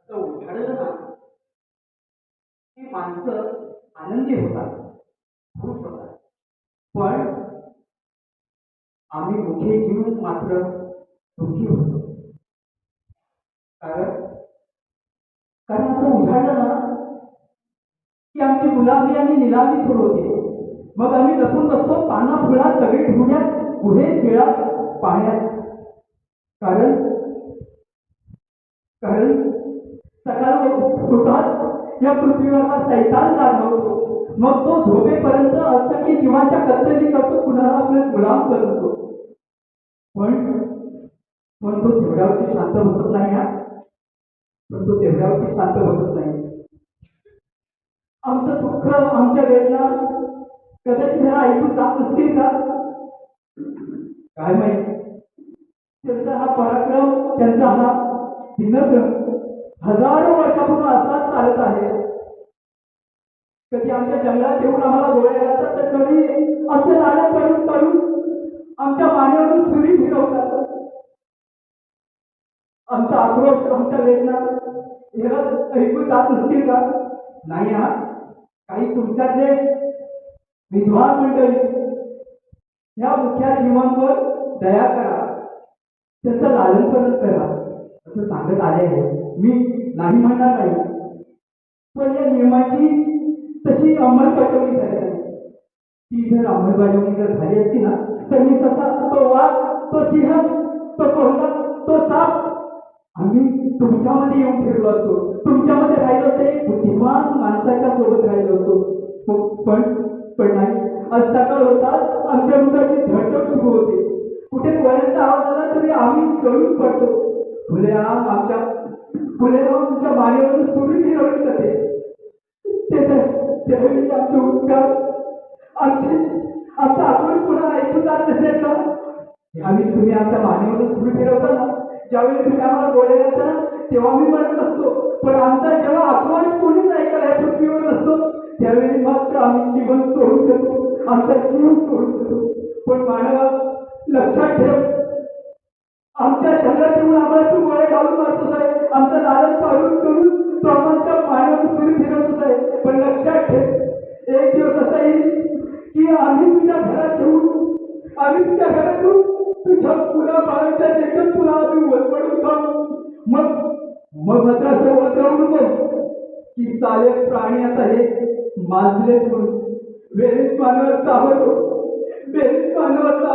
तर उघडलं ना की माणसं आनंदी होतात, खुश होतात. पण आम्ही मुखे जीव मात्र दुःखी होतो. कारण कारण असं उघडलं ना की आमची गुलामी आणि निलामी सुरू होते. मग आम्ही लपून बसतो पाना फुलात सगळी ढुण्यात पुढे खेळात पाण्यात. कारण कारण सकाळ होतात या पृथ्वीवरचा सैतान जाणवतो. मग तो झोपेपर्यंत असं की जीवाच्या कत्तली करतो, पुन्हा आपले गुलाम करतो. पण पण तो तेवढ्यावरती शांत बसत नाही हा. पण तो तेवढ्यावरती शांत बसत नाही. आमचं दुःख आमच्या वेदना कदाचित ह्याला ऐकून जात नसतील का? काय माहिती. त्यांचा हा पराक्रम, त्यांचा हा दिनक्रम हजारो वर्षापूर्वी असाच चालत आहे. कधी आमच्या जंगलात येऊन आम्हाला गोळ्या घालतात, तर कधी असे लाडे करून करून आमच्या मानेवरून सुरी फिरवतात. आमचा आक्रोश, आमच्या वेदना ह्याला ऐकून जात नसतील का? नाही हा. काही तुमच्यातले विद्वान मंडळी या मुख्या जीवांवर दया करा, त्याचं लालनपालन करा असं सांगत आले आहे. मी नाही म्हणणार नाही, पण या नियमाची तशी अंमलबजावणी झाली नाही. ती जर अंमलबजावणी जर झाली असती ना, तर मी तसा तो वाघ, तो सिंह, तो कोल्हा, तो साप आम्ही तुमच्यामध्ये येऊन फिरलो असतो. तुमच्यामध्ये राहिलो ते बुद्धिमान माणसाच्या सोबत राहिलो असतो. पण नाही. आज सकाळ होतात आमच्या मुलाची धडधड सुरू होते. कुठे कोणाचा आवाज आला तरी आम्ही गळून पडतो. फुलेराम आमच्या मानेवरून सुरी फिरवली जाते. त्यावेळी आमचे उद्गार, आमचा आक्रोश पुन्हा ऐकून जात नसेल का? यावेळी तुम्ही आमच्या मानेवरून सुरी फिरवता ना, ज्यावेळी तुम्ही आम्हाला गोळ्या घालता ना, तेव्हा मी म्हणत असतो. पण आमचा जेव्हा आक्रोश कोणीच ऐकायला या पृथ्वीवर नसतो, त्यावेळी मात्र आम्ही जीवन सोडून देतो, आमचा जीव सोडून देतो. पण मानवा, लक्षात ठेव, आमच्या शरीरात येऊन आम्हाला तू गोळ्या घालून मारतोस आहे, आमचं लालन पाडून करून तो आमच्या मानवाची सुरी फिरवतोच आहे. पण लक्षात ठेव, एक दिवस असा येईल की आम्ही तुझ्या घरात येऊन तुझ्या पुन्हा बाळाच्या देखत पुन्हा आम्ही वरपडून खाऊ. मग मात्र असं वरवून नको की चालेल प्राणी आता हे माजले म्हणून वेळेत मानवाचा आवडतो, वेळेत मानवाचा